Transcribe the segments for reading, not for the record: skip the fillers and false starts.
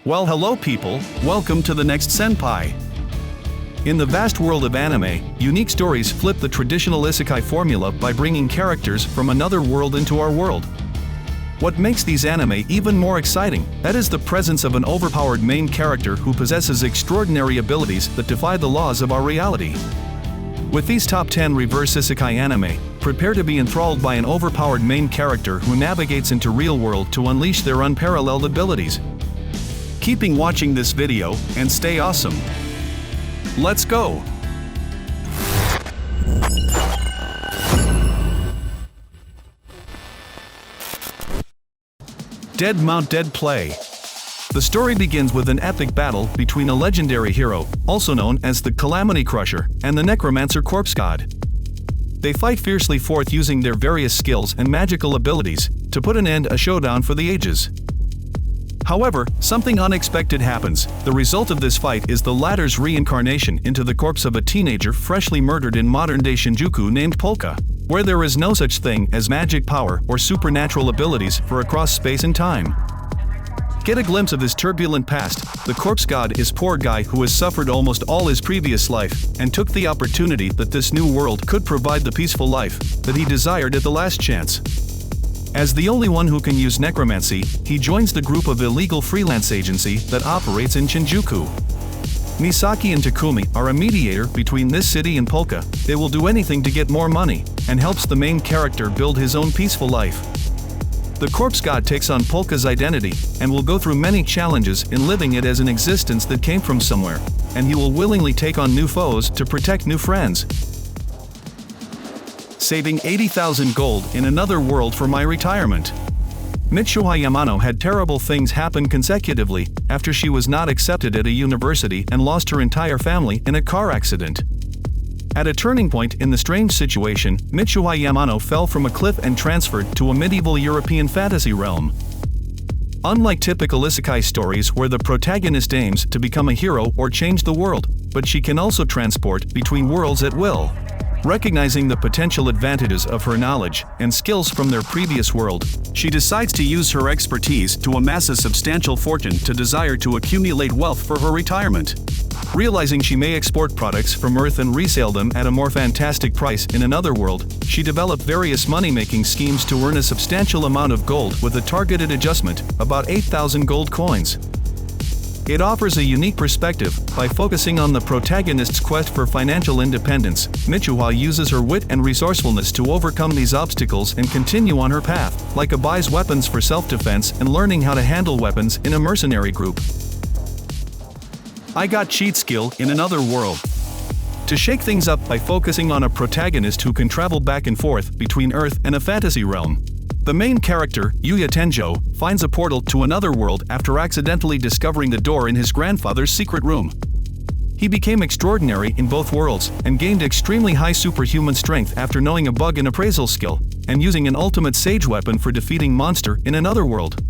Well, hello people, welcome to the next Senpai. In the vast world of anime, unique stories flip the traditional Isekai formula by bringing characters from another world into our world. What makes these anime even more exciting, that is the presence of an overpowered main character who possesses extraordinary abilities that defy the laws of our reality. With these top 10 reverse Isekai anime, prepare to be enthralled by an overpowered main character who navigates into real world to unleash their unparalleled abilities. Keeping watching this video, and stay awesome. Let's go! Dead Mount Dead Play. The story begins with an epic battle between a legendary hero, also known as the Calamity Crusher, and the Necromancer Corpse God. They fight fiercely forth using their various skills and magical abilities to put an end to a showdown for the ages. However, something unexpected happens. The result of this fight is the latter's reincarnation into the corpse of a teenager freshly murdered in modern-day Shinjuku named Polka, where there is no such thing as magic power or supernatural abilities for across space and time. Get a glimpse of his turbulent past. The corpse god is poor guy who has suffered almost all his previous life and took the opportunity that this new world could provide the peaceful life that he desired at the last chance. As the only one who can use necromancy, he joins the group of illegal freelance agency that operates in Shinjuku. Misaki and Takumi are a mediator between this city and Polka. They will do anything to get more money, and helps the main character build his own peaceful life. The corpse god takes on Polka's identity, and will go through many challenges in living it as an existence that came from somewhere, and he will willingly take on new foes to protect new friends. Saving 80,000 gold in another world for my retirement. Mitsuha Yamano had terrible things happen consecutively after she was not accepted at a university and lost her entire family in a car accident. At a turning point in the strange situation, Mitsuha Yamano fell from a cliff and transferred to a medieval European fantasy realm. Unlike typical isekai stories where the protagonist aims to become a hero or change the world, but she can also transport between worlds at will. Recognizing the potential advantages of her knowledge and skills from their previous world, she decides to use her expertise to amass a substantial fortune to desire to accumulate wealth for her retirement. Realizing she may export products from Earth and resell them at a more fantastic price in another world, she developed various money-making schemes to earn a substantial amount of gold with a targeted adjustment, about 8,000 gold coins. It offers a unique perspective. By focusing on the protagonist's quest for financial independence, Mitsuha uses her wit and resourcefulness to overcome these obstacles and continue on her path, like buys weapons for self-defense and learning how to handle weapons in a mercenary group. I got cheat skill in another world. To shake things up by focusing on a protagonist who can travel back and forth between Earth and a fantasy realm. The main character, Yuya Tenjo, finds a portal to another world after accidentally discovering the door in his grandfather's secret room. He became extraordinary in both worlds and gained extremely high superhuman strength after knowing a bug in appraisal skill and using an ultimate sage weapon for defeating monster in another world.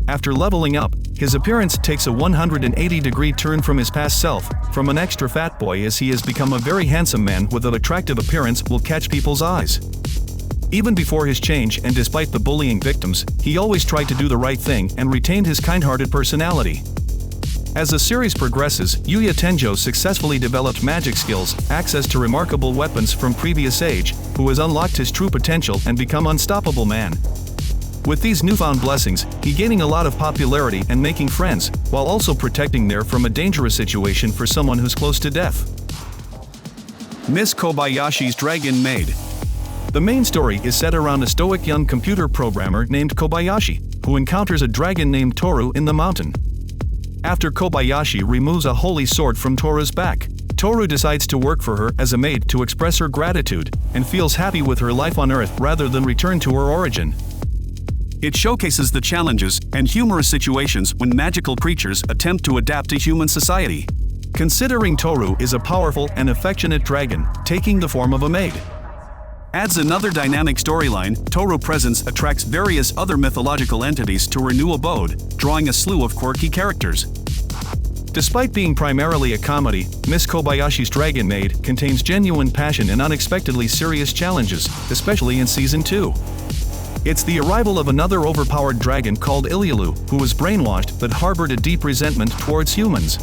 After leveling up, his appearance takes a 180-degree turn from his past self, from an extra fat boy as he has become a very handsome man with an attractive appearance will catch people's eyes. Even before his change and despite the bullying victims, he always tried to do the right thing and retained his kind-hearted personality. As the series progresses, Yuya Tenjo successfully developed magic skills, access to remarkable weapons from previous age, who has unlocked his true potential and become unstoppable man. With these newfound blessings, he gaining a lot of popularity and making friends, while also protecting there from a dangerous situation for someone who's close to death. Miss Kobayashi's Dragon Maid. The main story is set around a stoic young computer programmer named Kobayashi, who encounters a dragon named Toru in the mountain. After Kobayashi removes a holy sword from Toru's back, Toru decides to work for her as a maid to express her gratitude, and feels happy with her life on Earth rather than return to her origin. It showcases the challenges and humorous situations when magical creatures attempt to adapt to human society. Considering Toru is a powerful and affectionate dragon, taking the form of a maid. Adds another dynamic storyline. Toru presence attracts various other mythological entities to her new abode, drawing a slew of quirky characters. Despite being primarily a comedy, Miss Kobayashi's Dragon Maid contains genuine passion and unexpectedly serious challenges, especially in Season 2. It's the arrival of another overpowered dragon called Ilialu, who was brainwashed but harbored a deep resentment towards humans.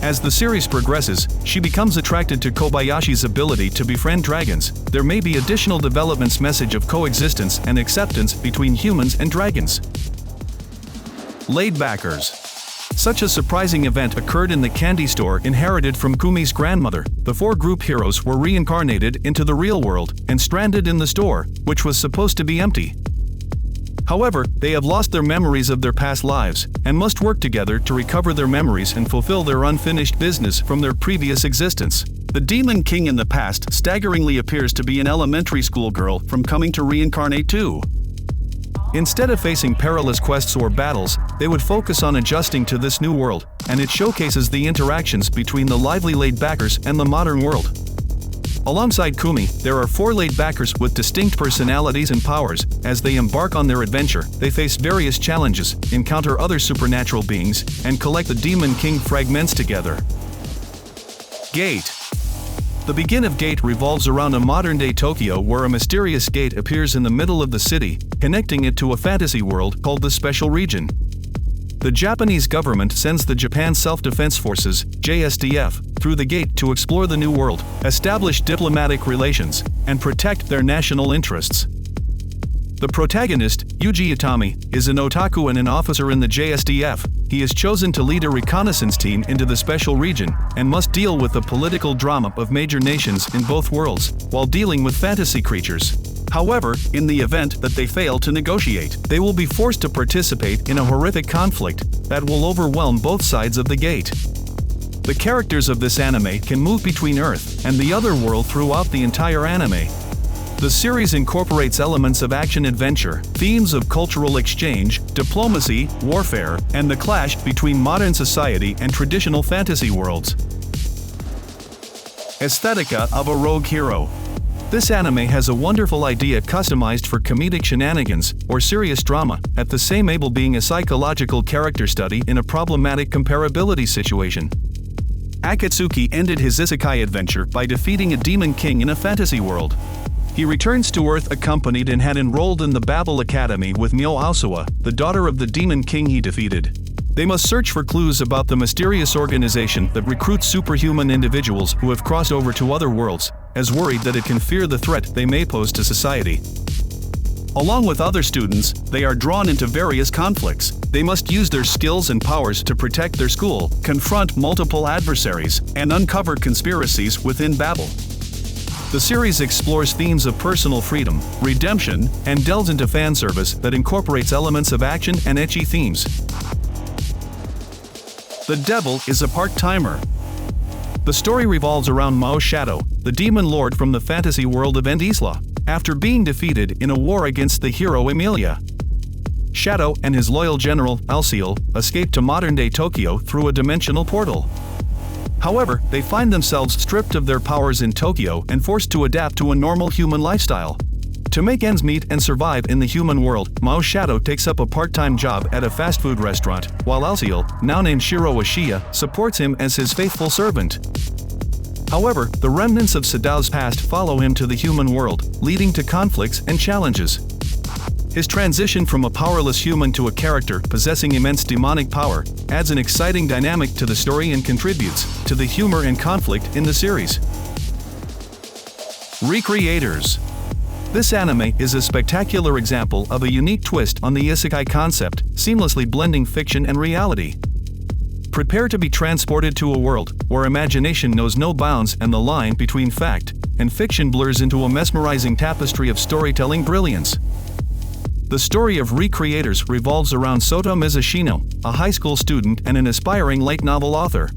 As the series progresses, she becomes attracted to Kobayashi's ability to befriend dragons. There may be additional developments message of coexistence and acceptance between humans and dragons. Laid backers. Such a surprising event occurred in the candy store inherited from Kumi's grandmother. The four group heroes were reincarnated into the real world and stranded in the store, which was supposed to be empty. However, they have lost their memories of their past lives, and must work together to recover their memories and fulfill their unfinished business from their previous existence. The Demon King in the past staggeringly appears to be an elementary school girl from coming to reincarnate too. Instead of facing perilous quests or battles, they would focus on adjusting to this new world, and it showcases the interactions between the lively laid-backers and the modern world. Alongside Kumi, there are four laid-backers with distinct personalities and powers. As they embark on their adventure, they face various challenges, encounter other supernatural beings, and collect the Demon King fragments together. Gate. The begin of Gate revolves around a modern-day Tokyo where a mysterious gate appears in the middle of the city, connecting it to a fantasy world called the Special Region. The Japanese government sends the Japan Self-Defense Forces, JSDF, through the gate to explore the new world, establish diplomatic relations, and protect their national interests. The protagonist, Yuji Itami, is an otaku and an officer in the JSDF. He is chosen to lead a reconnaissance team into the Special Region, and must deal with the political drama of major nations in both worlds, while dealing with fantasy creatures. However, in the event that they fail to negotiate, they will be forced to participate in a horrific conflict that will overwhelm both sides of the gate. The characters of this anime can move between Earth and the other world throughout the entire anime. The series incorporates elements of action-adventure, themes of cultural exchange, diplomacy, warfare, and the clash between modern society and traditional fantasy worlds. Estetica of a rogue hero. This anime has a wonderful idea customized for comedic shenanigans or serious drama, at the same able being a psychological character study in a problematic comparability situation. Akatsuki ended his Isekai adventure by defeating a demon king in a fantasy world. He returns to Earth accompanied and had enrolled in the Babel Academy with Myo Aosawa, the daughter of the demon king he defeated. They must search for clues about the mysterious organization that recruits superhuman individuals who have crossed over to other worlds, as worried that it can fear the threat they may pose to society. Along with other students, they are drawn into various conflicts. They must use their skills and powers to protect their school, confront multiple adversaries, and uncover conspiracies within Babel. The series explores themes of personal freedom, redemption, and delves into fan service that incorporates elements of action and ecchi themes. The Devil is a part-timer. The story revolves around Mao Shadow, the demon lord from the fantasy world of End Isla, after being defeated in a war against the hero Emilia. Shadow and his loyal general, Alciel, escape to modern-day Tokyo through a dimensional portal. However, they find themselves stripped of their powers in Tokyo and forced to adapt to a normal human lifestyle. To make ends meet and survive in the human world, Mao Shadow takes up a part-time job at a fast food restaurant, while Alciel, now named Shiro Ashiya, supports him as his faithful servant. However, the remnants of Sadao's past follow him to the human world, leading to conflicts and challenges. His transition from a powerless human to a character possessing immense demonic power adds an exciting dynamic to the story and contributes to the humor and conflict in the series. Recreators. This anime is a spectacular example of a unique twist on the Isekai concept, seamlessly blending fiction and reality. Prepare to be transported to a world where imagination knows no bounds and the line between fact and fiction blurs into a mesmerizing tapestry of storytelling brilliance. The story of Recreators revolves around Sota Mizushino, a high school student and an aspiring light novel author.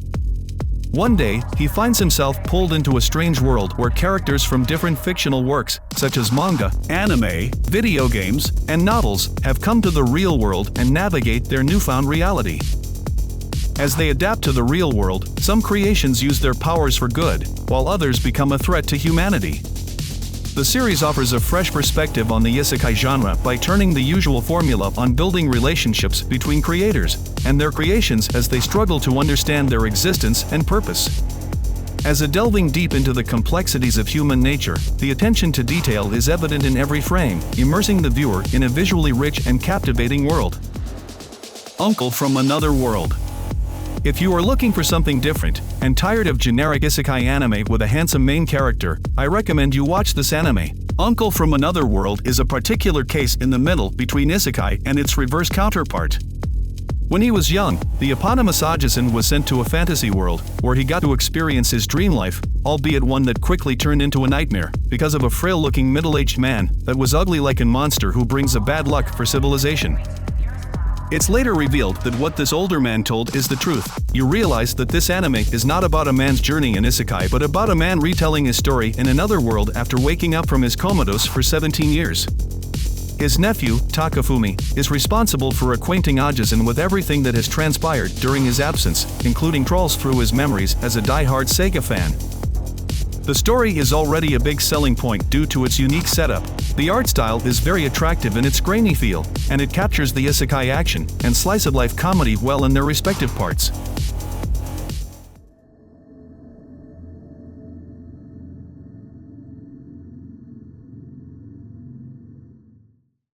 One day, he finds himself pulled into a strange world where characters from different fictional works, such as manga, anime, video games, and novels, have come to the real world and navigate their newfound reality. As they adapt to the real world, some creations use their powers for good, while others become a threat to humanity. The series offers a fresh perspective on the isekai genre by turning the usual formula on building relationships between creators and their creations as they struggle to understand their existence and purpose. As a delving deep into the complexities of human nature, the attention to detail is evident in every frame, immersing the viewer in a visually rich and captivating world. Uncle from Another World. If you are looking for something different, and tired of generic isekai anime with a handsome main character, I recommend you watch this anime. Uncle from Another World is a particular case in the middle between isekai and its reverse counterpart. When he was young, the eponymous Ajisan was sent to a fantasy world, where he got to experience his dream life, albeit one that quickly turned into a nightmare, because of a frail-looking middle-aged man that was ugly like a monster who brings a bad luck for civilization. It's later revealed that what this older man told is the truth. You realize that this anime is not about a man's journey in isekai but about a man retelling his story in another world after waking up from his comatose for 17 years. His nephew, Takafumi, is responsible for acquainting Ajisan with everything that has transpired during his absence, including trawls through his memories as a die-hard Sega fan. The story is already a big selling point due to its unique setup. The art style is very attractive in its grainy feel, and it captures the isekai action and slice-of-life comedy well in their respective parts.